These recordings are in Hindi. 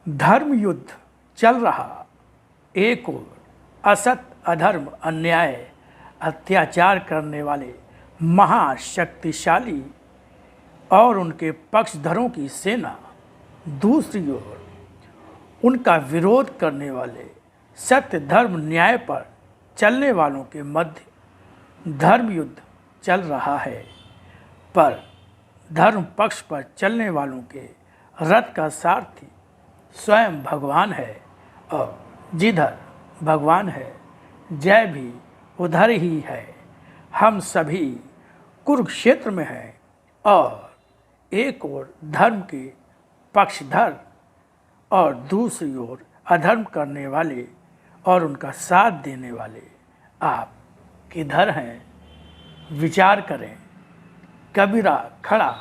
धर्म युद्ध चल रहा। एक ओर असत, अधर्म, अन्याय, अत्याचार करने वाले महाशक्तिशाली और उनके पक्षधरों की सेना, दूसरी ओर उनका विरोध करने वाले सत्य, धर्म, न्याय पर चलने वालों के मध्य धर्म युद्ध चल रहा है। पर धर्म पक्ष पर चलने वालों के रथ का सारथी स्वयं भगवान है और जिधर भगवान है जय भी उधर ही है। हम सभी कुरुक्षेत्र में हैं और एक ओर धर्म के पक्षधर और दूसरी ओर अधर्म करने वाले और उनका साथ देने वाले। आप किधर हैं? विचार करें। कबीरा खड़ा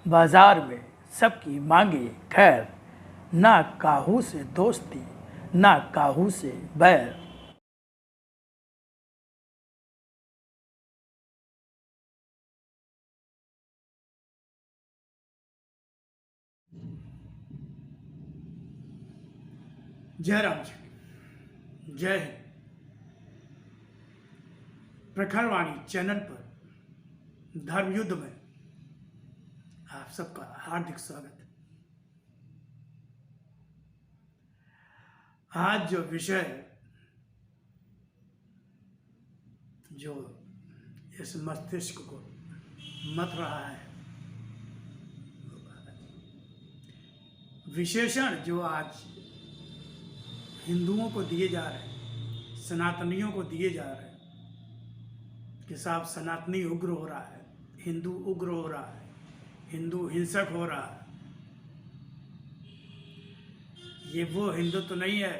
बाजार में सबकी मांगे खैर, ना काहू से दोस्ती ना काहू से बैर। जय राम जी, जय हिंद। प्रखरवाणी चैनल पर धर्म युद्ध में आप सबका हार्दिक स्वागत है। आज जो विषय जो इस मस्तिष्क को मत रहा है, विशेषण जो आज हिंदुओं को दिए जा रहे हैं, सनातनियों को दिए जा रहे हैं कि साहब सनातनी उग्र हो रहा है, हिंदू उग्र हो रहा है, हिंदू हिंसक हो रहा है। ये वो हिंदू तो नहीं है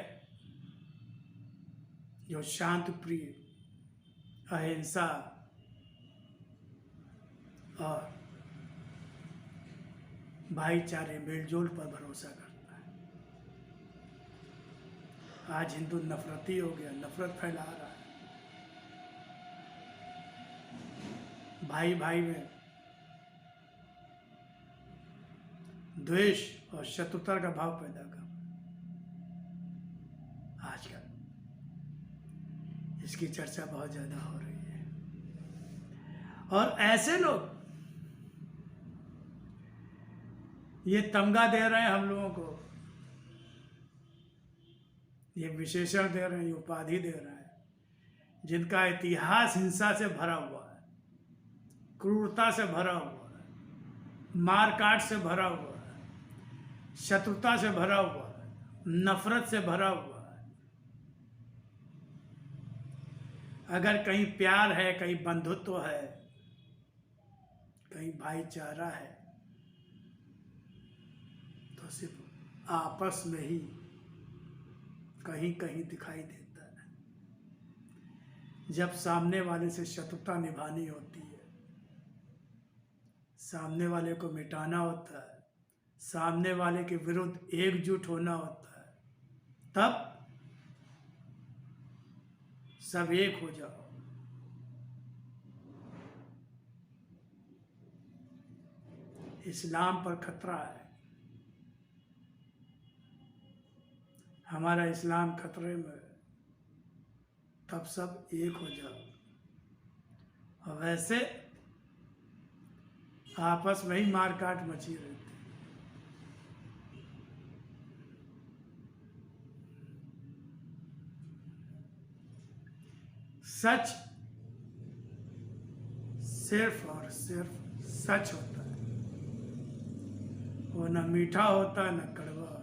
जो शांति प्रिय, अहिंसा और भाईचारे मेलजोल पर भरोसा करता है। आज हिंदू नफरती हो गया, नफरत फैला रहा है, भाई भाई में द्वेष और शत्रुता का भाव पैदा कर आजकल इसकी चर्चा बहुत ज्यादा हो रही है। और ऐसे लोग ये तमगा दे रहे हैं हम लोगों को, ये विशेषण दे रहे हैं, ये उपाधि दे रहे हैं, जिनका इतिहास हिंसा से भरा हुआ है, क्रूरता से भरा हुआ है, मारकाट से भरा हुआ है, शत्रुता से भरा हुआ है, नफरत से भरा हुआ है। अगर कहीं प्यार है, कहीं बंधुत्व है, कहीं भाईचारा है, तो सिर्फ आपस में ही कहीं कहीं दिखाई देता है। जब सामने वाले से शत्रुता निभानी होती है, सामने वाले को मिटाना होता है, सामने वाले के विरुद्ध एकजुट होना होता है, तब सब एक हो जाओ। इस्लाम पर खतरा है, हमारा इस्लाम खतरे में, तब सब एक हो जाओ। और वैसे आपस में ही मारकाट मची रहती है। सच सिर्फ और सिर्फ सच होता है, वो न मीठा होता न कड़वा होता।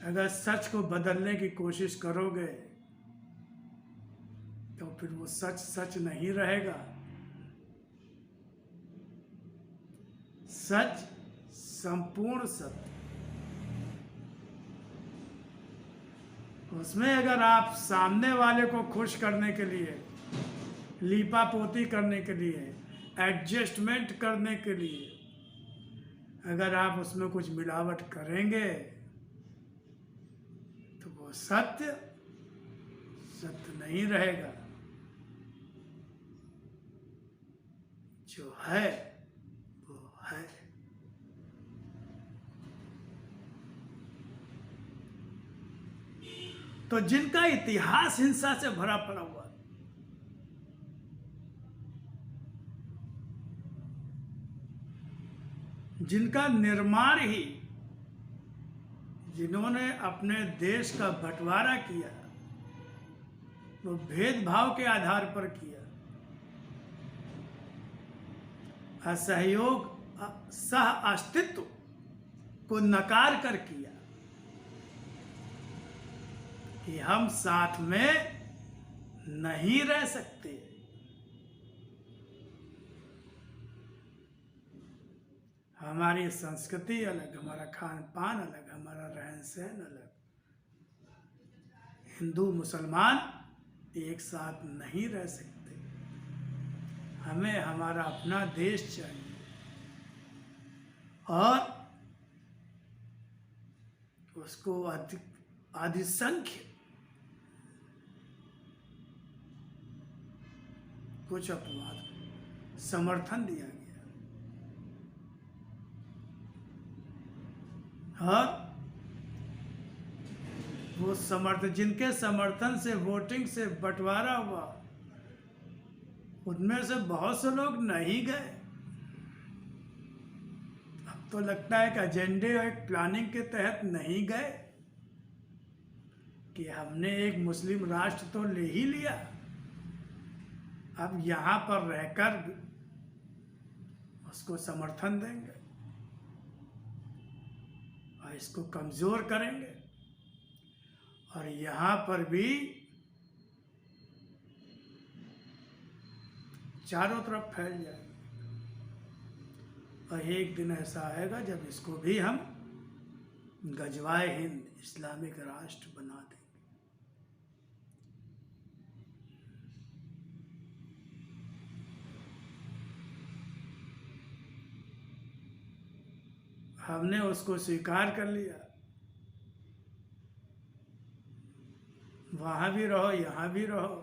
अगर सच को बदलने की कोशिश करोगे तो फिर वो सच सच नहीं रहेगा। सच संपूर्ण सत्य, उसमें अगर आप सामने वाले को खुश करने के लिए, लीपा पोती करने के लिए, एडजस्टमेंट करने के लिए अगर आप उसमें कुछ मिलावट करेंगे तो वो सत्य सत्य नहीं रहेगा। जो है वो है। तो जिनका इतिहास हिंसा से भरा पड़ा हुआ, जिनका निर्माण ही, जिन्होंने अपने देश का बंटवारा किया, वो भेदभाव के आधार पर किया, असहयोग, सह अस्तित्व को नकार कर किया कि हम साथ में नहीं रह सकते। हमारी संस्कृति अलग, हमारा खान पान अलग, हमारा रहन सहन अलग। हिंदू मुसलमान एक साथ नहीं रह सकते। हमें हमारा अपना देश चाहिए और उसको अधिसंख्य कुछ अपवाद समर्थन दिया गया और वो जिनके समर्थन से, वोटिंग से बंटवारा हुआ, उनमें से बहुत से लोग नहीं गए। अब तो लगता है कि एजेंडे और एक प्लानिंग के तहत नहीं गए कि हमने एक मुस्लिम राष्ट्र तो ले ही लिया, अब यहाँ पर रहकर उसको समर्थन देंगे और इसको कमजोर करेंगे और यहाँ पर भी चारों तरफ फैल जाएगी। और एक दिन ऐसा आएगा जब इसको भी हम गजवाए हिंद इस्लामिक राष्ट्र बना देंगे। हमने उसको स्वीकार कर लिया, वहां भी रहो यहाँ भी रहो,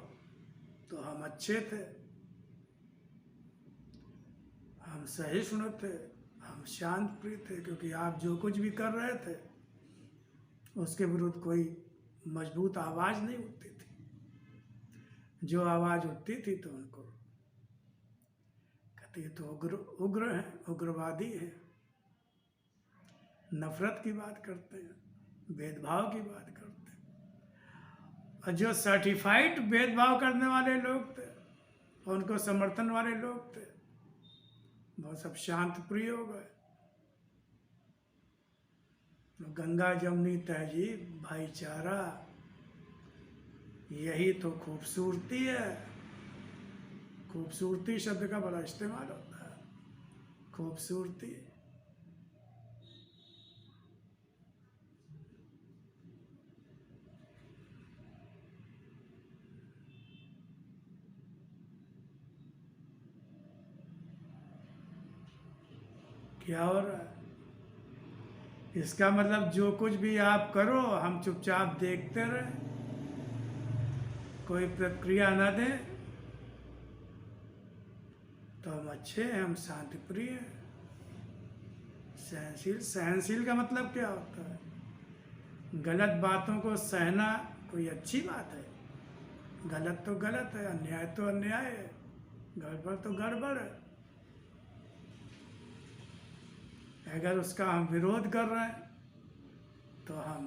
तो हम अच्छे थे, हम सहिष्णु थे, हम शांत प्रिय थे, क्योंकि आप जो कुछ भी कर रहे थे उसके विरुद्ध कोई मजबूत आवाज नहीं उठती थी। जो आवाज उठती थी तो उनको कहते ये तो उग्र हैं, उग्रवादी हैं, नफरत की बात करते हैं, भेदभाव की बात करते हैं। और जो सर्टिफाइड भेदभाव करने वाले लोग थे, उनको समर्थन वाले लोग थे, वो सब शांत प्रिय हो गए। गंगा जमुनी तहजीब, भाईचारा, यही तो खूबसूरती है। खूबसूरती शब्द का बड़ा इस्तेमाल होता है, खूबसूरती। क्या हो रहा है? इसका मतलब जो कुछ भी आप करो हम चुपचाप देखते रहें, कोई प्रक्रिया न दें, तो हम अच्छे हैं, हम शांति प्रिय हैं, सहनशील। सहनशील का मतलब क्या होता है? गलत बातों को सहना कोई अच्छी बात है? गलत तो गलत है, अन्याय तो अन्याय है, गड़बड़ तो गड़बड़ है। अगर उसका हम विरोध कर रहे हैं तो हम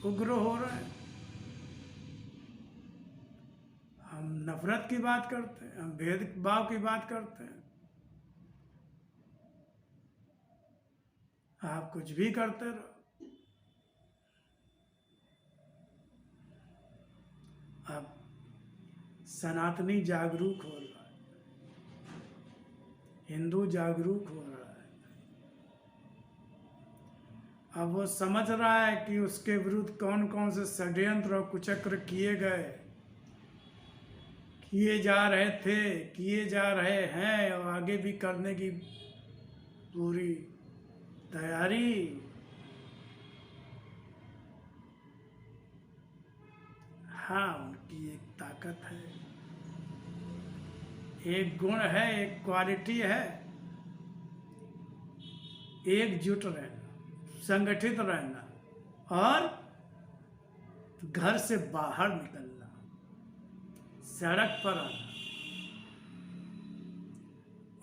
उग्र हो रहे हैं, हम नफरत की बात करते हैं, हम भेदभाव की बात करते हैं। आप कुछ भी करते रहो, अब सनातनी जागरूक हो रहा है, हिंदू जागरूक हो रहा है। अब वो समझ रहा है कि उसके विरुद्ध कौन कौन से षड्यंत्र और कुचक्र किए गए, किए जा रहे थे, किए जा रहे हैं और आगे भी करने की पूरी तैयारी। हाँ, उनकी एक ताकत है, एक गुण है, एक क्वालिटी है, एकजुट रहना, संगठित रहना और घर से बाहर निकलना, सड़क पर आना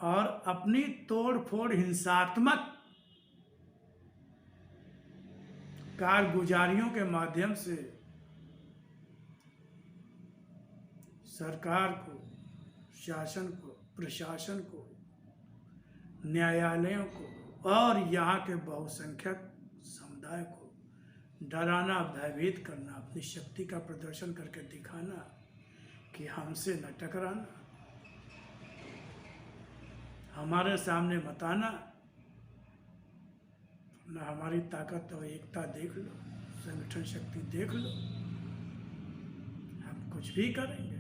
और अपनी तोड़ फोड़ हिंसात्मक कारगुजारियों के माध्यम से सरकार को, शासन को, प्रशासन को, न्यायालयों को और यहाँ के बहुसंख्यक समुदाय को डराना, भयभीत करना, अपनी शक्ति का प्रदर्शन करके दिखाना कि हमसे न टकराना, हमारे सामने मत आना, न हमारी ताकत और एकता देख लो, संगठन शक्ति देख लो, हम कुछ भी करेंगे।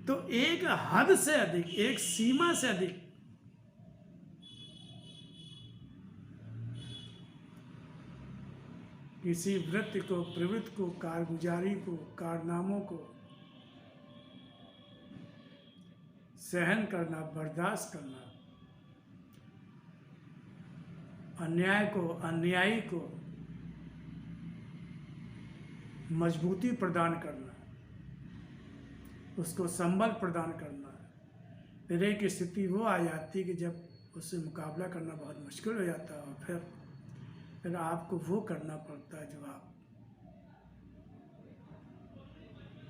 तो एक हद से अधिक, एक सीमा से अधिक किसी वृत्ति को, प्रवृत्ति को, कारगुजारी को, कारनामों को सहन करना, बर्दाश्त करना, अन्याय को, अन्यायी को मजबूती प्रदान करना, उसको संबल प्रदान करना। फिर एक स्थिति वो आ जाती कि जब उससे मुकाबला करना बहुत मुश्किल हो जाता है और फिर आपको वो करना पड़ता है जो आप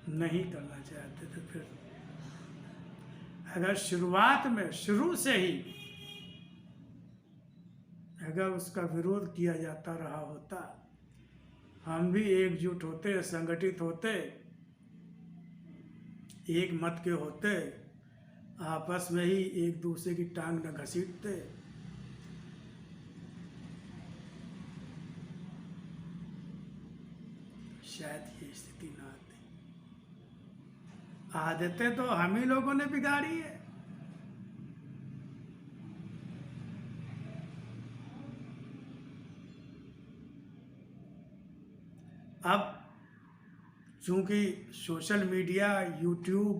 नहीं करना चाहते। तो फिर अगर शुरुआत में, शुरू से ही अगर उसका विरोध किया जाता रहा होता, हम भी एकजुट होते, संगठित होते, एक मत के होते, आपस में ही एक दूसरे की टांग न घसीटते, शायद ये स्थिति ना आती। आदतें तो हम ही लोगों ने बिगाड़ी है। अब चूंकि सोशल मीडिया, यूट्यूब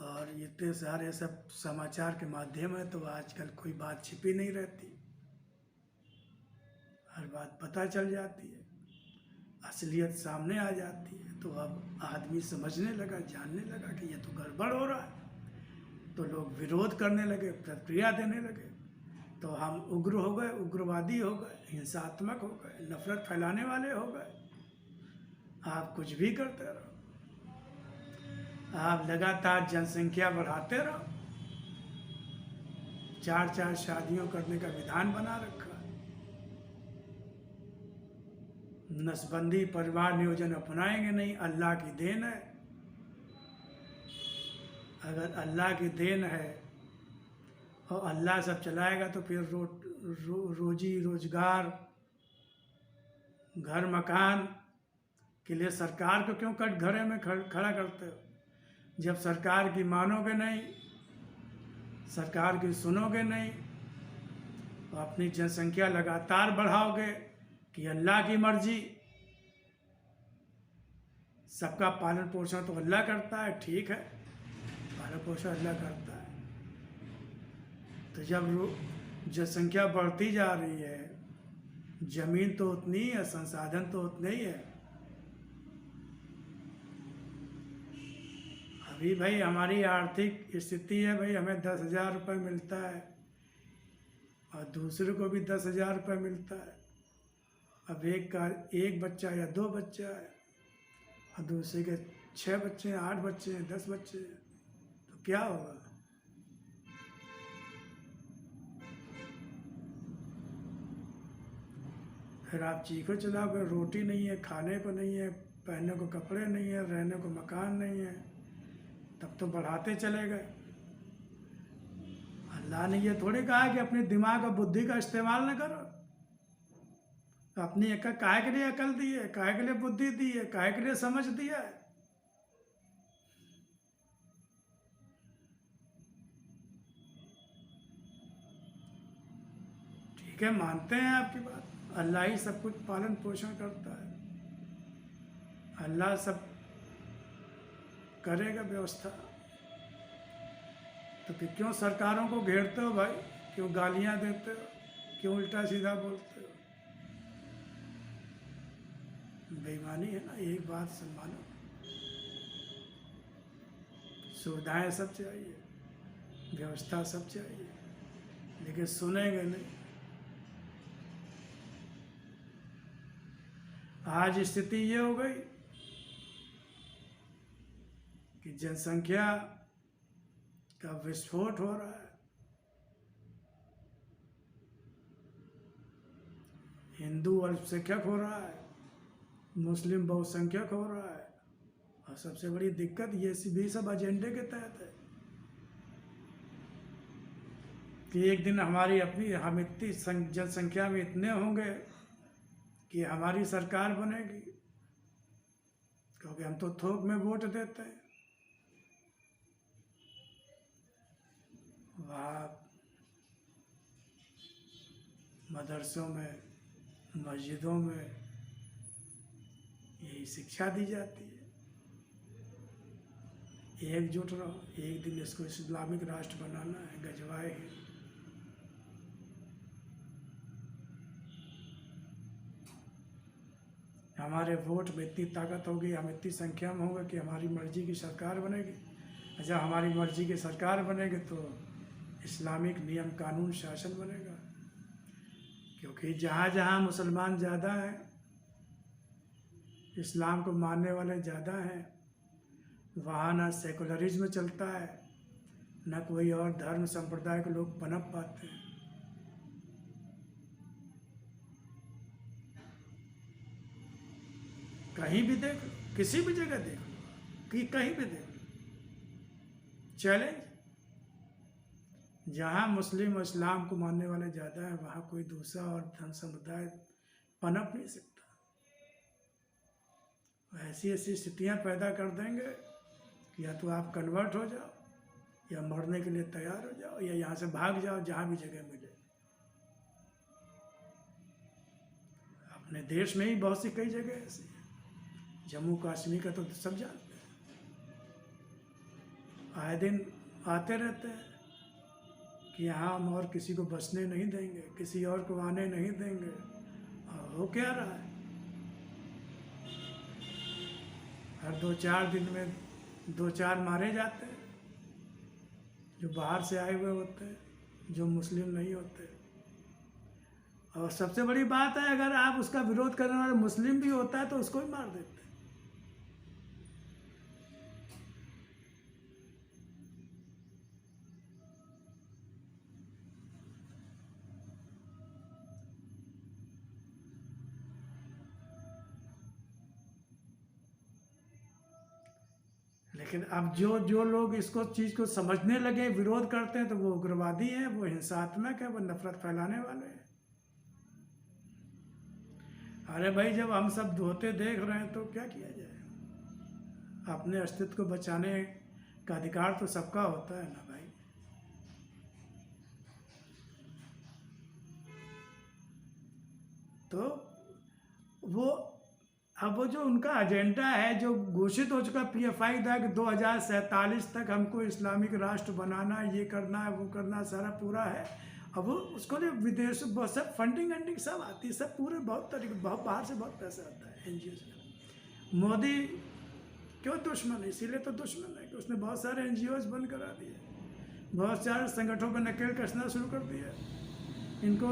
और इतने सारे सब समाचार के माध्यम है, तो आजकल कोई बात छिपी नहीं रहती, हर बात पता चल जाती है, असलियत सामने आ जाती है। तो अब आदमी समझने लगा, जानने लगा कि ये तो गड़बड़ हो रहा है, तो लोग विरोध करने लगे, प्रतिक्रिया देने लगे। तो हम उग्र हो गए, उग्रवादी हो गए, हिंसात्मक हो गए, नफरत फैलाने वाले हो गए। आप कुछ भी करते रहो, आप लगातार जनसंख्या बढ़ाते रहो, 4-4 शादियों करने का विधान बना रखा, नसबंदी, परिवार नियोजन अपनाएंगे नहीं। अल्लाह की देन है, अगर अल्लाह की देन है और अल्लाह सब चलाएगा तो फिर रोजी रोजगार, घर मकान के लिए सरकार को क्यों कटघरे में खड़ा करते हो? जब सरकार की मानोगे नहीं, सरकार की सुनोगे नहीं, तो अपनी जनसंख्या लगातार बढ़ाओगे कि अल्लाह की मर्जी। सबका पालन पोषण तो अल्लाह करता है, ठीक है, पालन पोषण अल्लाह करता है। तो जब जनसंख्या बढ़ती जा रही है, जमीन तो उतनी ही है, संसाधन तो उतने ही है। अभी भाई हमारी आर्थिक स्थिति है, भाई हमें 10,000 रुपये मिलता है और दूसरे को भी 10,000 रुपये मिलता है। अब एक बच्चा या 2 बच्चा है और दूसरे के 6 बच्चे हैं, 8 बच्चे हैं, 10 बच्चे हैं, तो क्या होगा? फिर आप चीखो चलाओगे, रोटी नहीं है, खाने को नहीं है, पहनने को कपड़े नहीं है, रहने को मकान नहीं है, तब तो बढ़ाते चले गए। अल्लाह ने ये थोड़ी कहा कि अपने दिमाग और बुद्धि का इस्तेमाल न करो। अपनी काहे के लिए अकल दी है, काहे के लिए बुद्धि दी है, काहे के लिए समझ दिया है? ठीक है, मानते हैं आपकी बात, अल्लाह ही सब कुछ पालन पोषण करता है, अल्लाह सब करेगा व्यवस्था। तो फिर क्यों सरकारों को घेरते हो भाई, क्यों गालियां देते हो, क्यों उल्टा सीधा बोलते हो? बेईमानी है ना। एक बात सम्मानो, सुविधाएं सब चाहिए, व्यवस्था सब चाहिए, लेकिन सुनेंगे नहीं। आज स्थिति ये हो गई कि जनसंख्या का विस्फोट हो रहा है, हिंदू अल्पसंख्यक हो रहा है, मुस्लिम बहुसंख्यक हो रहा है, और सबसे बड़ी दिक्कत ये भी सब एजेंडे के तहत है कि एक दिन हमारी अपनी हम इतनी जनसंख्या में इतने होंगे कि हमारी सरकार बनेगी, क्योंकि हम तो थोक में वोट देते हैं। वहाँ मदरसों में, मस्जिदों में यही शिक्षा दी जाती है, एकजुट रहो, एक दिन इसको इस्लामिक राष्ट्र बनाना है, गजवाए है। हमारे वोट में इतनी ताकत होगी, हम इतनी संख्या में होंगे कि हमारी मर्जी की सरकार बनेगी। जब हमारी मर्जी की सरकार बनेगी तो इस्लामिक नियम कानून शासन बनेगा, क्योंकि जहाँ जहाँ मुसलमान ज़्यादा हैं, इस्लाम को मानने वाले ज़्यादा हैं, वहाँ ना सेकुलरिज्म चलता है, न कोई और धर्म संप्रदाय के लोग पनप पाते हैं। कहीं भी देख लो, किसी भी जगह देख लो, कि कहीं भी देख लो, चैलेंज। जहाँ मुस्लिम और इस्लाम को मानने वाले ज़्यादा हैं, वहाँ कोई दूसरा और धर्म समुदाय पनप नहीं सकता। ऐसी ऐसी स्थितियाँ पैदा कर देंगे कि या तो आप कन्वर्ट हो जाओ, या मरने के लिए तैयार हो जाओ, या यहाँ से भाग जाओ जहाँ भी जगह मिले। अपने देश में ही बहुत सी कई जगह ऐसी हैं, जम्मू कश्मीर का तो सब जानते हैं, आए दिन आते रहते हैं कि यहाँ हम और किसी को बसने नहीं देंगे, किसी और को आने नहीं देंगे। और हो क्या रहा है, हर 2-4 दिन में 2-4 मारे जाते हैं, जो बाहर से आए हुए होते हैं, जो मुस्लिम नहीं होते। और सबसे बड़ी बात है, अगर आप उसका विरोध करने वाला मुस्लिम भी होता है तो उसको भी मार देते हैं। लेकिन अब जो जो लोग इसको चीज़ को समझने लगे, विरोध करते हैं, तो वो उग्रवादी हैं, वो हिंसात्मक है, वो नफरत फैलाने वाले हैं। अरे भाई, जब हम सब धोते देख रहे हैं तो क्या किया जाए? अपने अस्तित्व को बचाने का अधिकार तो सबका होता है ना भाई। तो वो अब वो जो उनका एजेंडा है, जो घोषित हो चुका PFI था कि 2047 तक हमको इस्लामिक राष्ट्र बनाना है, ये करना है, वो करना है, सारा पूरा है। अब वो उसको लिए विदेश बहुत सब फंडिंग सब आती है, सब पूरे बहुत तरीके, बहुत बाहर से बहुत पैसा आता है NGO से। मोदी क्यों दुश्मन है? इसीलिए तो दुश्मन है कि उसने बहुत सारे NGOs बंद करा दिए, बहुत सारे संगठनों पर नकेल कसना शुरू कर दिया। इनको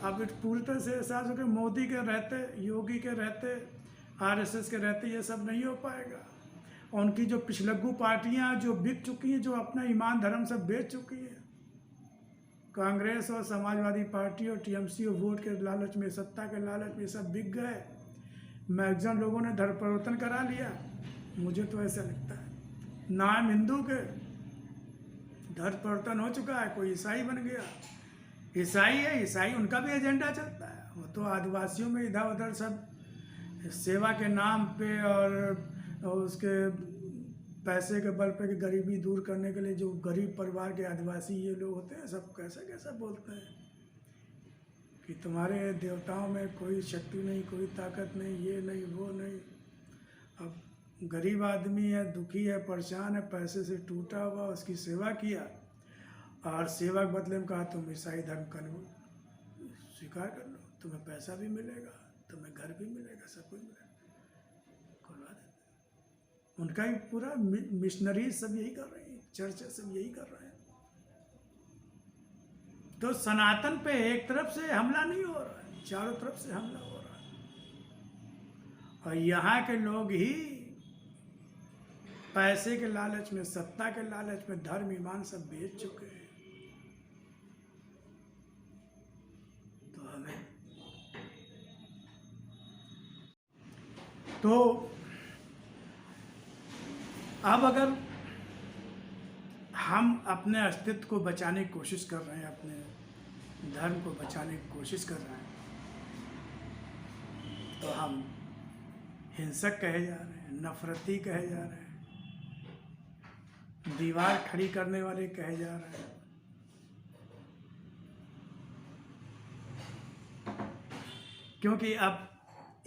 अब पूरी तरह से एहसास हो कि मोदी के रहते, योगी के रहते, RSS के रहते ये सब नहीं हो पाएगा। और उनकी जो पिछलग्गू पार्टियां जो बिक चुकी हैं, जो अपना ईमान धर्म सब बेच चुकी हैं, कांग्रेस और समाजवादी पार्टी और TMC और वोट के लालच में, सत्ता के लालच में सब बिक गए। मैक्सिमम लोगों ने धर्म परिवर्तन करा लिया, मुझे तो ऐसा लगता है। नाम हिंदू के धर्म परिवर्तन हो चुका है, कोई ईसाई बन गया। ईसाई है, ईसाई उनका भी एजेंडा चलता है, वो तो आदिवासियों में इधर उधर सब सेवा के नाम पे और उसके पैसे के बल पे गरीबी दूर करने के लिए, जो गरीब परिवार के आदिवासी ये लोग होते हैं, सब कैसा कैसा बोलते हैं कि कि तुम्हारे देवताओं में कोई शक्ति नहीं, कोई ताकत नहीं, ये नहीं वो नहीं। अब गरीब आदमी है, दुखी है, परेशान है, पैसे से टूटा हुआ, उसकी सेवा किया और सेवा के बदले में कहा तुम ईसाई धर्म का स्वीकार कर लो, तुम्हें पैसा भी मिलेगा, तुम्हें घर भी मिलेगा, सब कुछ मिलेगा। खुलवा देते। उनका ही पूरा मिशनरी सब यही कर रहे हैं, चर्च सब यही कर रहे हैं। तो सनातन पे एक तरफ से हमला नहीं हो रहा है, चारों तरफ से हमला हो रहा है। और यहाँ के लोग ही पैसे के लालच में, सत्ता के लालच में धर्म ईमान सब बेच चुके हैं। तो हमें तो अब अगर हम अपने अस्तित्व को बचाने की कोशिश कर रहे हैं, अपने धर्म को बचाने की कोशिश कर रहे हैं, तो हम हिंसक कहे जा रहे हैं, नफरती कहे जा रहे हैं, दीवार खड़ी करने वाले कहे जा रहे हैं। क्योंकि अब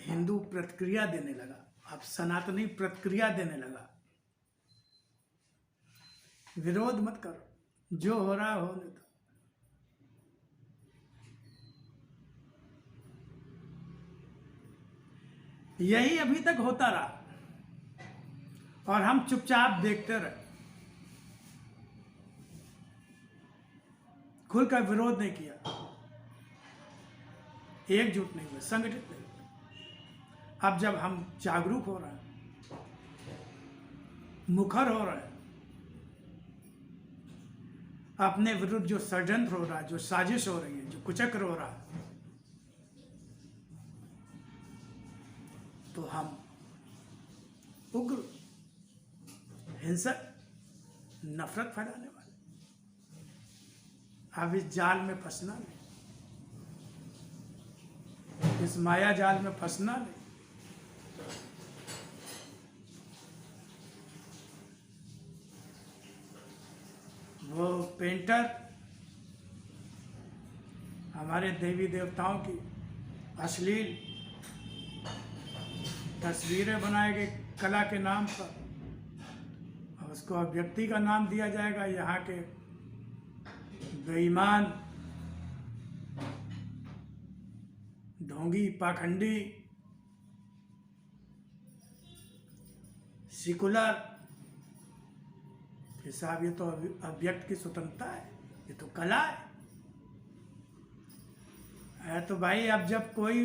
हिंदू प्रतिक्रिया देने लगा, अब सनातनी प्रतिक्रिया देने लगा। विरोध मत करो, जो हो रहा होने दो। यही अभी तक होता रहा और हम चुपचाप देखते रहे, खुलकर विरोध नहीं किया, एकजुट नहीं हुए, संगठित नहीं हुए। अब जब हम जागरूक हो रहे हैं, मुखर हो रहे हैं, अपने विरुद्ध जो षड्यंत्र हो रहा है, जो साजिश हो रही है, जो कुचक्र हो रहा है, तो हम उग्र, हिंसक, नफरत फैलाने वाले, अब इस जाल में फंसना नहीं, इस माया जाल में फंसना नहीं। वो पेंटर हमारे देवी देवताओं की अश्लील तस्वीरें बनाएंगे कला के नाम पर, और उसको अभिव्यक्ति का नाम दिया जाएगा। यहाँ के बेईमान, ढोंगी, पाखंडी, सेकुलर, साहब ये तो अभिव्यक्त की स्वतंत्रता है, ये तो कला है। तो भाई अब जब कोई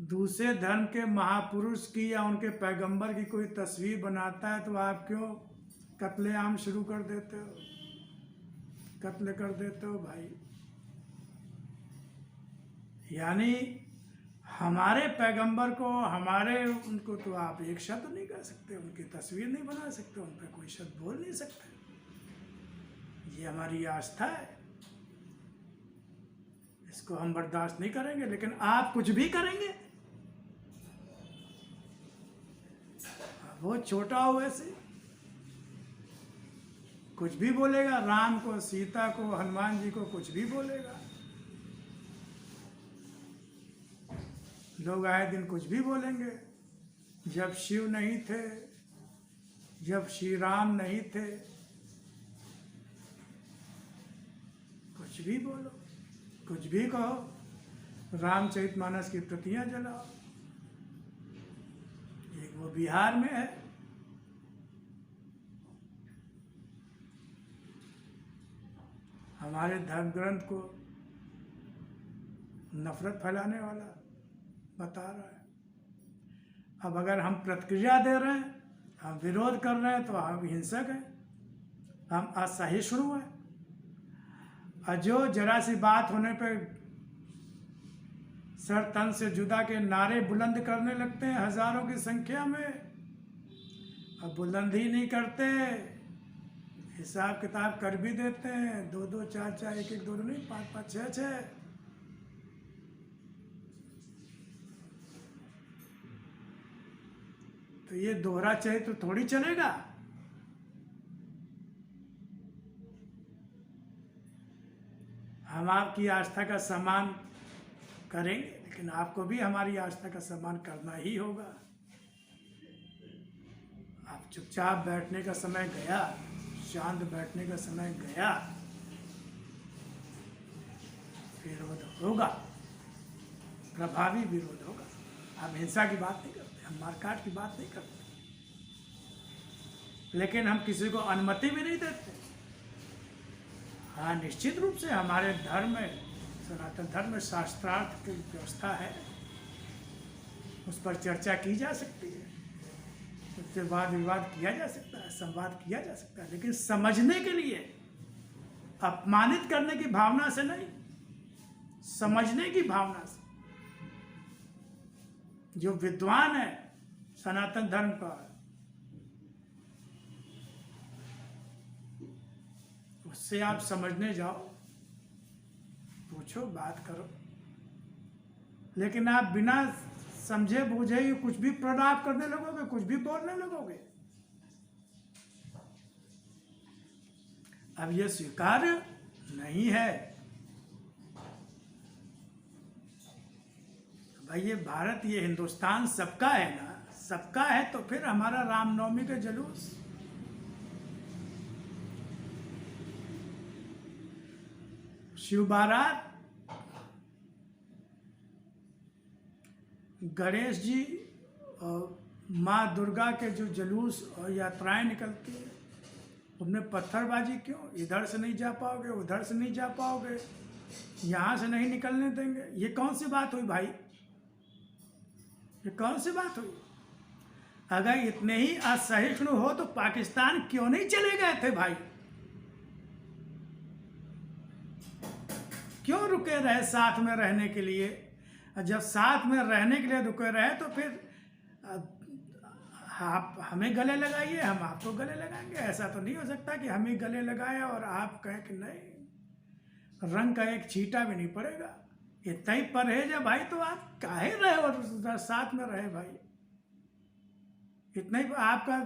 दूसरे धर्म के महापुरुष की या उनके पैगंबर की कोई तस्वीर बनाता है, तो आप क्यों कत्लेआम शुरू कर देते हो, कत्ल कर देते हो भाई? यानी हमारे पैगंबर को, हमारे उनको तो आप एक शब्द नहीं कर सकते, उनकी तस्वीर नहीं बना सकते, उन पर कोई शब्द बोल नहीं सकते। ये हमारी आस्था है, इसको हम बर्दाश्त नहीं करेंगे। लेकिन आप कुछ भी करेंगे, वो छोटा हो वैसे कुछ भी बोलेगा, राम को, सीता को, हनुमान जी को कुछ भी बोलेगा। लोग आए दिन कुछ भी बोलेंगे। जब शिव नहीं थे, जब श्री राम नहीं थे, कुछ भी बोलो, कुछ भी कहो। रामचरितमानस की प्रतियां जलाओ, एक वो बिहार में है, हमारे धर्म ग्रंथ को नफरत फैलाने वाला बता रहा है। अब अगर हम प्रतिक्रिया दे रहे हैं, हम विरोध कर रहे हैं, तो हम हिंसक हैं, हम असहिष्णु हैं। और जो जरा सी बात होने पर सर तन से जुदा के नारे बुलंद करने लगते हैं हजारों की संख्या में, अब बुलंद ही नहीं करते, हिसाब किताब कर भी देते हैं, 2-2, 4-4, 1-1, 2 नहीं, 5-5, 6-6। तो ये दोहरा चरित्र थोड़ी चलेगा। हम आपकी आस्था का सम्मान करेंगे, लेकिन आपको भी हमारी आस्था का सम्मान करना ही होगा। आप चुपचाप बैठने का समय गया, शांत बैठने का समय गया, विरोध होगा, प्रभावी विरोध होगा। हम हिंसा की बात नहीं करते, हम मारकाट की बात नहीं करते, लेकिन हम किसी को अनुमति भी नहीं देते। हाँ, निश्चित रूप से हमारे धर्म में, सनातन धर्म में शास्त्रार्थ की व्यवस्था है, उस पर चर्चा की जा सकती है, उससे वाद विवाद किया जा सकता है, संवाद किया जा सकता है, लेकिन समझने के लिए, अपमानित करने की भावना से नहीं, समझने की भावना से। जो विद्वान है सनातन धर्म का, उससे आप समझने जाओ, पूछो, बात करो, लेकिन आप बिना समझे बूझे ही कुछ भी प्रलाप करने लगोगे, कुछ भी बोलने लगोगे। अब यह स्वीकार्य नहीं है। भाई ये भारत, ये हिंदुस्तान सबका है ना, सबका है, तो फिर हमारा रामनवमी का जुलूस, शिव बारात, गणेश जी और माँ दुर्गा के जो जुलूस और यात्राएं निकलती हैं, उनमें पत्थरबाजी क्यों? इधर से नहीं जा पाओगे, उधर से नहीं जा पाओगे, यहाँ से नहीं निकलने देंगे। ये कौन सी बात हुई भाई? ये कौन सी बात हुई? अगर इतने ही असहिष्णु हो तो पाकिस्तान क्यों नहीं चले गए थे भाई? क्यों रुके रहे साथ में रहने के लिए? जब साथ में रहने के लिए रुके रहे तो फिर आप हमें गले लगाइए, हम आपको गले लगाएंगे। ऐसा तो नहीं हो सकता कि हम ही गले लगाए और आप कहें कि नहीं, रंग का एक छींटा भी नहीं पड़ेगा। इतना ही परहेज है भाई, तो आप काहे रहे और साथ में रहे भाई? इतना ही आपका,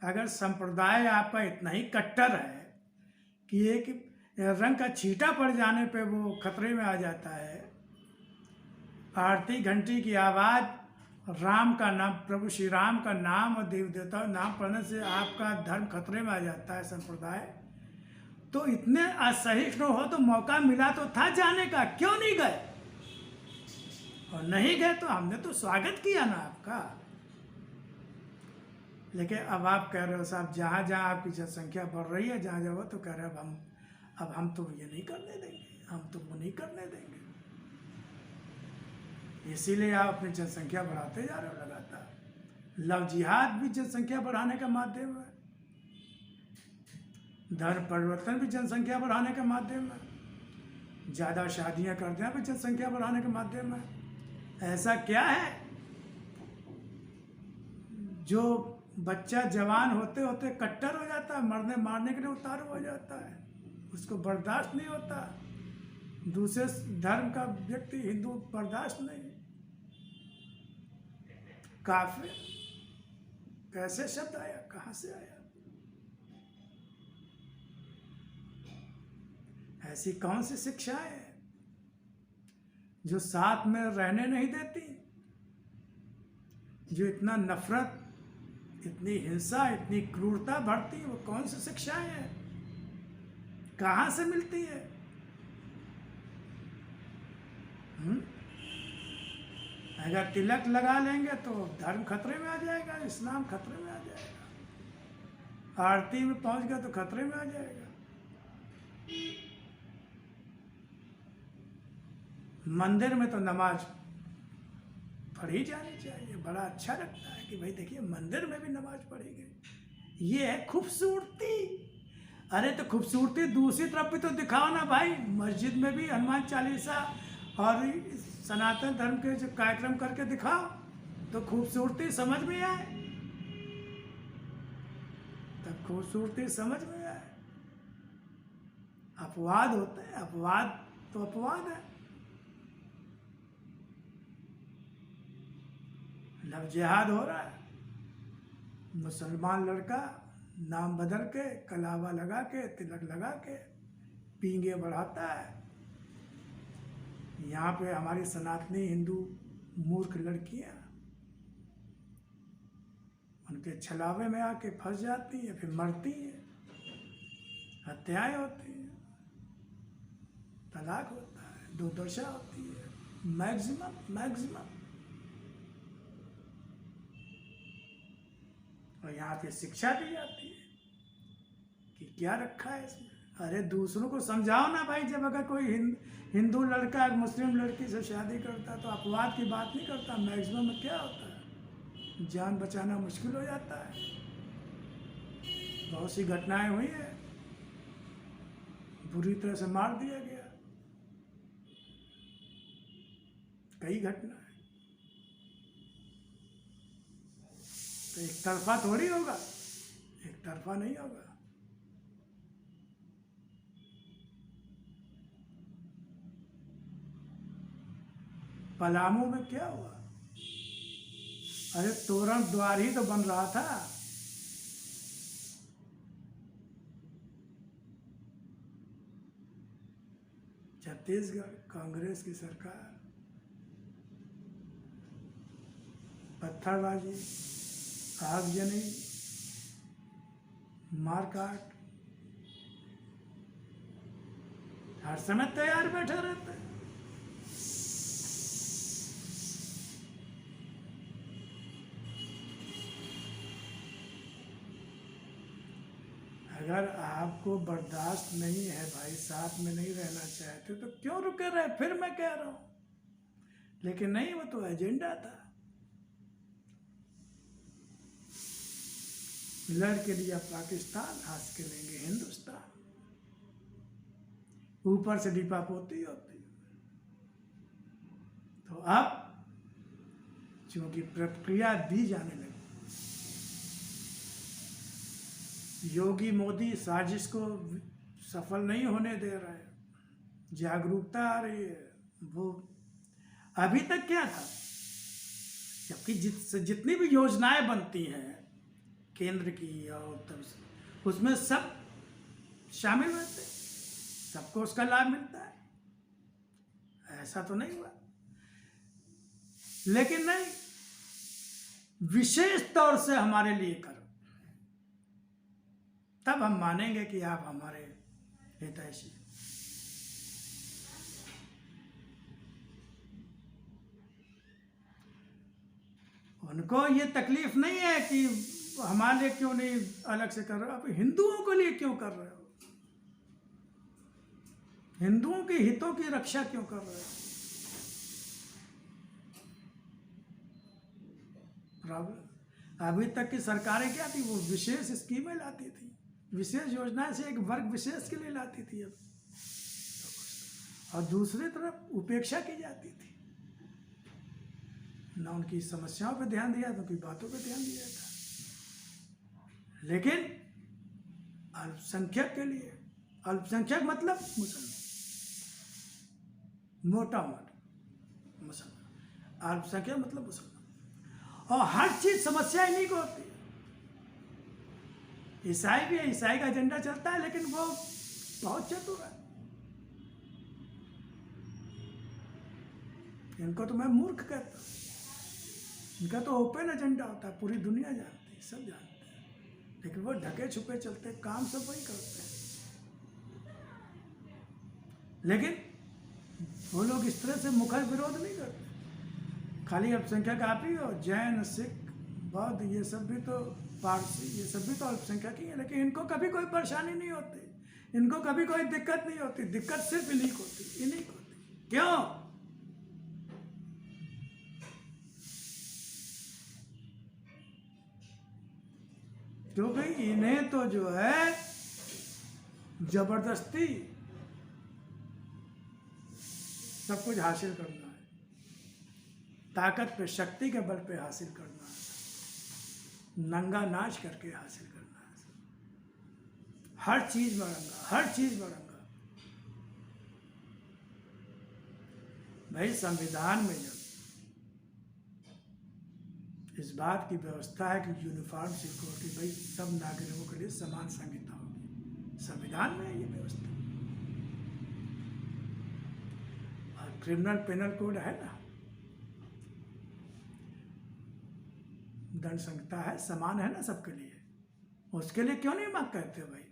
अगर संप्रदाय आपका इतना ही कट्टर है कि एक रंग का छींटा पड़ जाने पे वो खतरे में आ जाता है, आरती घंटी की आवाज़, राम का नाम, प्रभु श्री राम का नाम और देव देवता नाम पढ़ने से आपका धर्म खतरे में आ जाता है, संप्रदाय, तो इतने असहिष्णु हो तो मौका मिला तो था जाने का, क्यों नहीं गए? और नहीं गए तो हमने तो स्वागत किया ना आपका। लेकिन अब आप कह रहे हो साहब, जहाँ जहाँ आपकी जनसंख्या बढ़ रही है, जहाँ जहाँ तो कह रहे हो अब हम तो ये नहीं करने देंगे, हम तो वो नहीं करने देंगे। इसीलिए आप अपनी जनसंख्या बढ़ाते जा रहे हो लगातार। लव जिहाद भी जनसंख्या बढ़ाने का माध्यम है, धर्म परिवर्तन भी जनसंख्या बढ़ाने का माध्यम है, ज़्यादा शादियां कर देना भी जनसंख्या बढ़ाने का माध्यम है। ऐसा क्या है जो बच्चा जवान होते होते कट्टर हो जाता है, मारने के लिए उतारू हो जाता है, उसको बर्दाश्त नहीं होता, दूसरे धर्म का व्यक्ति हिंदू बर्दाश्त नहीं। काफिर कैसे शब्द आया, कहाँ से आया? ऐसी कौन सी शिक्षाएं हैं जो साथ में रहने नहीं देती, जो इतना नफरत, इतनी हिंसा, इतनी क्रूरता भरती? वो कौन सी शिक्षाएं हैं, कहाँ से मिलती है? अगर तिलक लगा लेंगे तो धर्म खतरे में आ जाएगा, इस्लाम खतरे में आ जाएगा, आरती में पहुंच गया तो खतरे में आ जाएगा। मंदिर में तो नमाज पढ़ी जानी चाहिए, बड़ा अच्छा लगता है कि भाई देखिए मंदिर में भी नमाज पढ़ी गई, ये है खूबसूरती। अरे तो खूबसूरती दूसरी तरफ भी तो दिखाओ ना भाई, मस्जिद में भी हनुमान चालीसा और सनातन धर्म के जो कार्यक्रम करके दिखाओ तो खूबसूरती समझ में आए, तब खूबसूरती समझ में आए। अपवाद होते हैं, अपवाद तो अपवाद है। लव जिहाद हो रहा है, मुसलमान लड़का नाम बदल के, कलावा लगा के, तिलक लगा के पींगे बढ़ाता है, यहाँ पे हमारी सनातनी हिंदू मूर्ख लड़कियाँ उनके छलावे में आके फंस जाती हैं, फिर मरती हैं, हत्याएं होती हैं, तलाक होता है, दुर्दशा होती है, मैक्सिमम। और यहाँ पे शिक्षा दी जाती है कि क्या रखा है इसमें। अरे दूसरों को समझाओ ना भाई, जब अगर कोई हिंदू लड़का मुस्लिम लड़की से शादी करता तो अपवाद की बात नहीं करता, मैक्सिमम में क्या होता है, जान बचाना मुश्किल हो जाता है। बहुत सी घटनाएं हुई है, बुरी तरह से मार दिया गया, कई घटनाएं। तो एक तरफा थोड़ी होगा, एक तरफा नहीं होगा। पलामू में क्या हुआ? अरे तोरण द्वार ही तो बन रहा था। छत्तीसगढ़ कांग्रेस की सरकार पत्थरबाजी, आगजनी, मारकाट हर समय तैयार बैठे रहते हैं। अगर आपको बर्दाश्त नहीं है भाई, साथ में नहीं रहना चाहते तो क्यों रुके रहे? फिर मैं कह रहा हूं, लेकिन नहीं, वो तो एजेंडा था। लड़ के लिया पाकिस्तान, हंस के लेंगे हिंदुस्तान। ऊपर से लिपापोती होती। तो अब चूंकि प्रक्रिया दी जाने लगी, योगी मोदी साजिश को सफल नहीं होने दे रहे हैं, जागरूकता आ रही है। वो अभी तक क्या था, जबकि जितनी भी योजनाएं बनती हैं केंद्र की और तब उसमें सब शामिल रहते, सबको उसका लाभ मिलता है, ऐसा तो नहीं हुआ। लेकिन नहीं, विशेष तौर से हमारे लिए करो, तब हम मानेंगे कि आप हमारे हितैषी। उनको ये तकलीफ नहीं है कि हमारे लिए क्यों नहीं अलग से कर रहे हो, आप हिंदुओं के लिए क्यों कर रहे हो, हिंदुओं के हितों की रक्षा क्यों कर रहे हो? प्रॉब्लम अभी तक की सरकारें क्या थी, वो विशेष स्कीमें लाती थी, विशेष योजनाएं से एक वर्ग विशेष के लिए लाती थी, अब और दूसरी तरफ उपेक्षा की जाती थी, ना उनकी समस्याओं पर ध्यान दिया, तो उनकी बातों पर ध्यान दिया था। लेकिन अल्पसंख्यक के लिए, अल्पसंख्यक मतलब मुसलमान, मोटा मोटा मुसलमान, अल्पसंख्यक मतलब मुसलमान, और हर चीज समस्या इन्हीं को होती है। ईसाई भी है, ईसाई का एजेंडा चलता है, लेकिन वो बहुत चतुर है, इनको तो मैं मूर्ख कहता हूँ। इनका तो ओपन एजेंडा होता है, पूरी दुनिया जानती है, सब जानते हैं, लेकिन वो ढके छुपे चलते, काम सब वही करते हैं। लेकिन वो लोग इस तरह से मुखर विरोध नहीं करते। खाली अल्पसंख्यक आप ही हो, जैन, सिख, बौद्ध, ये सब भी तो, पारसी, ये सब भी तो अल्पसंख्यक ही है, लेकिन इनको कभी कोई परेशानी नहीं होती, इनको कभी कोई दिक्कत नहीं होती। दिक्कत सिर्फ इन्हीं को होती, इन्हीं को होती। क्यों? क्योंकि इन्हें तो जो है जबरदस्ती सब कुछ हासिल करना है, ताकत पे, शक्ति के बल पे हासिल करना है, नंगा नाच करके हासिल करना है। हर चीज में रंगा, हर चीज में रंगा। भाई संविधान में जब इस बात की व्यवस्था है कि यूनिफॉर्म सिक्योरिटी, भाई सब नागरिकों के लिए समान संहिता होगी, संविधान में है ये व्यवस्था। और क्रिमिनल पेनल कोड है ना, दंड संहिता है, समान है ना सबके लिए, उसके लिए क्यों नहीं मांग कहते हो भाई?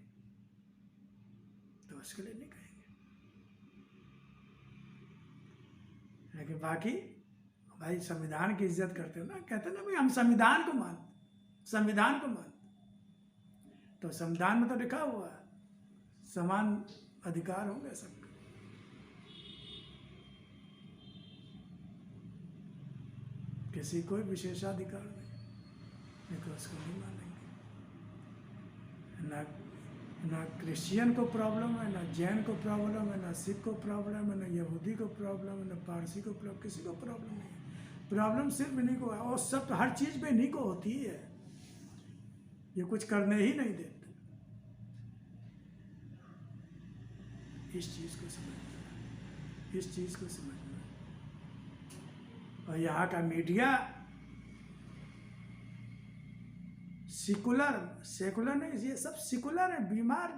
तो उसके लिए नहीं कहेंगे। लेकिन बाकी भाई संविधान की इज्जत करते हो ना, कहते ना भाई हम संविधान को मानते, संविधान को मानते। तो संविधान में तो लिखा हुआ है समान अधिकार होंगे सबके। किसी कोई विशेषाधिकार नहीं, लेकिन उसको नहीं मानेंगे। ना क्रिश्चियन को प्रॉब्लम है, ना जैन को प्रॉब्लम है, ना सिख को प्रॉब्लम है, ना यहूदी को प्रॉब्लम है, ना पारसी को प्रॉब्लम, किसी को प्रॉब्लम नहीं है। प्रॉब्लम सिर्फ इन्हीं को है, और सब हर चीज़ पे इन्हीं को होती है। ये कुछ करने ही नहीं देते। इस चीज़ को समझना, इस चीज़ को समझना। और यहाँ का मीडिया सेकुलर नहीं, ये सब सेकुलर है, बीमार।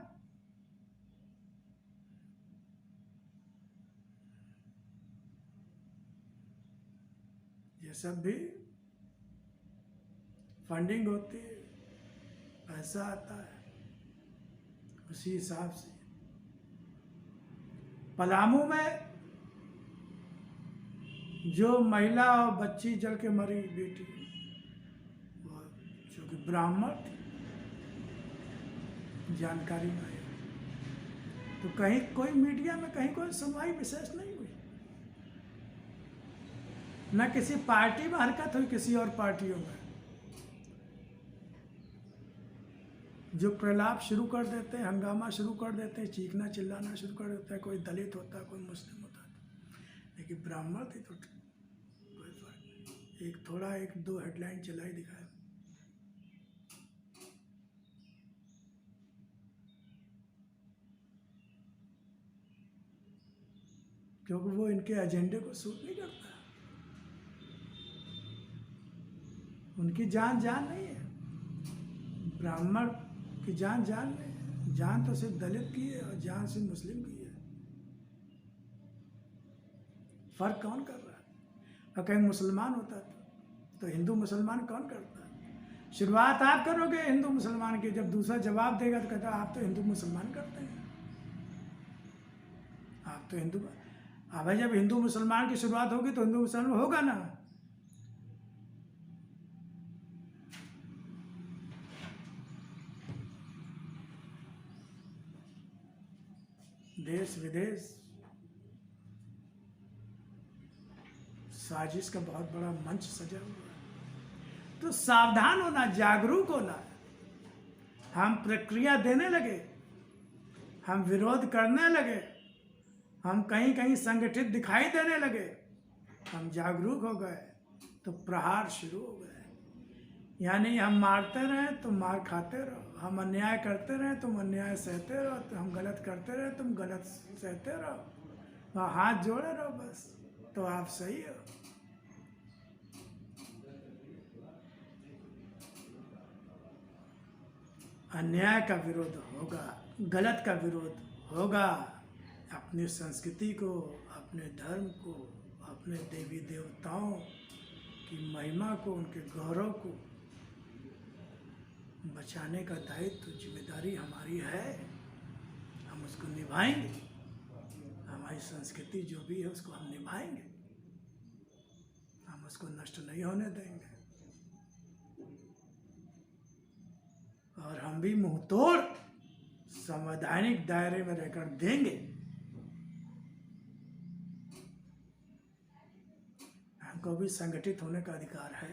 ये सब भी फंडिंग होती है, पैसा आता है, उसी हिसाब से। पलामू में जो महिला और बच्ची जल के मरी बेटी, वो जो कि ब्राह्मण थी, जानकारी में आया, तो कहीं कोई मीडिया में कहीं कोई सुनवाई विशेष नहीं हुई, न किसी पार्टी में हरकत हुई, किसी और पार्टियों में। जो प्रलाप शुरू कर देते हैं, हंगामा शुरू कर देते हैं, चीखना चिल्लाना शुरू कर देते हैं, कोई दलित होता है, कोई मुस्लिम होता है, लेकिन ब्राह्मण थे तो कोई फर्क नहीं। एक थोड़ा एक दो हेडलाइन चलाई दिखाया। क्योंकि वो इनके एजेंडे को सूट नहीं करता। उनकी जान नहीं है, ब्राह्मण की जान नहीं है। जान तो सिर्फ दलित की है और जान सिर्फ मुस्लिम की है। फर्क कौन कर रहा है? और कहीं मुसलमान होता तो हिंदू मुसलमान कौन करता है? शुरुआत आप करोगे हिंदू मुसलमान की, जब दूसरा जवाब देगा तो कहता आप तो हिंदू मुसलमान करते हैं, आप तो हिंदू। हाँ भाई, जब हिंदू मुसलमान की शुरुआत होगी तो हिंदू मुसलमान होगा ना। देश विदेश साजिश का बहुत बड़ा मंच सजा हुआ है। तो सावधान होना, जागरूक होना। हम प्रक्रिया देने लगे, हम विरोध करने लगे, हम कहीं कहीं संगठित दिखाई देने लगे, हम जागरूक हो गए तो प्रहार शुरू हो गए। यानी हम मारते रहे तुम मार खाते रहो, हम अन्याय करते रहे तुम अन्याय सहते रहो, तो हम गलत करते रहे तुम गलत सहते रहो, वहाँ हाथ जोड़े रहो बस, तो आप सही हो। अन्याय का विरोध होगा, गलत का विरोध होगा। अपनी संस्कृति को, अपने धर्म को, अपने देवी देवताओं की महिमा को, उनके गौरव को बचाने का दायित्व, जिम्मेदारी हमारी है। हम उसको निभाएंगे। हमारी संस्कृति जो भी है उसको हम निभाएंगे, हम उसको नष्ट नहीं होने देंगे। और हम भी मुंहतोड़ संवैधानिक दायरे में रहकर देंगे। हमको भी संगठित होने का अधिकार है,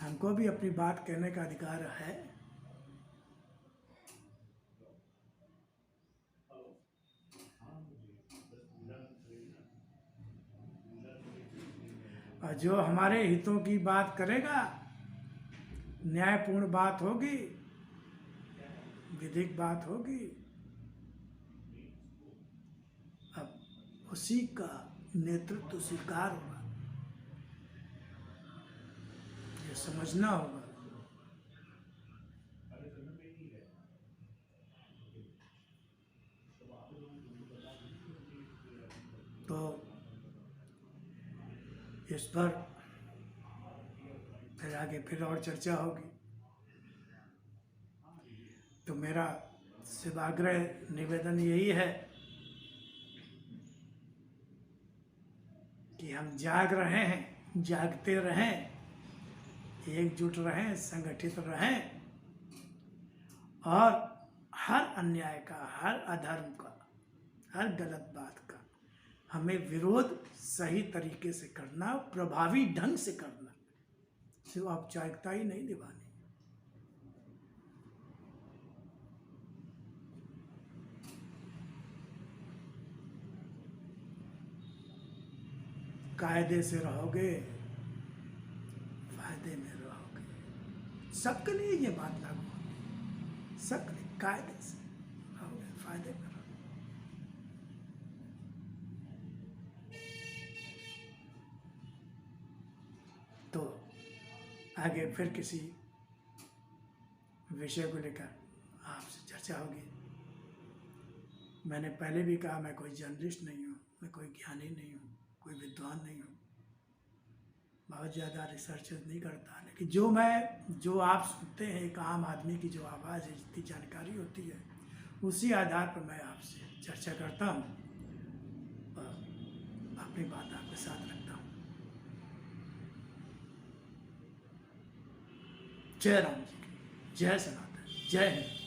हमको भी अपनी बात कहने का अधिकार है। और जो हमारे हितों की बात करेगा, न्यायपूर्ण बात होगी, विधिक बात होगी, अब उसी का नेतृत्व स्वीकार होगा। ये समझना होगा। इस पर फिर आगे फिर और चर्चा होगी। तो मेरा सेवाग्रह निवेदन यही है कि हम जाग रहे हैं, जागते रहें, एकजुट रहें, संगठित रहें और हर अन्याय का, हर अधर्म का, हर गलत बात का हमें विरोध सही तरीके से करना, प्रभावी ढंग से करना, सिर्फ औपचारिकता ही नहीं निभानी। कायदे से रहोगे, फायदे में रहोगे। सबके लिए ये बात लागू है, सबके लिए कायदे से रहोगे, फायदे में रहोगे। तो आगे फिर किसी विषय को लेकर आपसे चर्चा होगी। मैंने पहले भी कहा, मैं कोई जर्नलिस्ट नहीं हूँ, मैं कोई ज्ञानी नहीं हूँ, कोई विद्वान नहीं हूँ, बहुत ज़्यादा रिसर्च नहीं करता, लेकिन जो आप सुनते हैं, एक आम आदमी की जो आवाज़ है, जितनी जानकारी होती है, उसी आधार पर मैं आपसे चर्चा करता हूँ और अपनी बात आपके साथ रखता हूँ। जय राम जी की, जय सनातन, जय हिंद।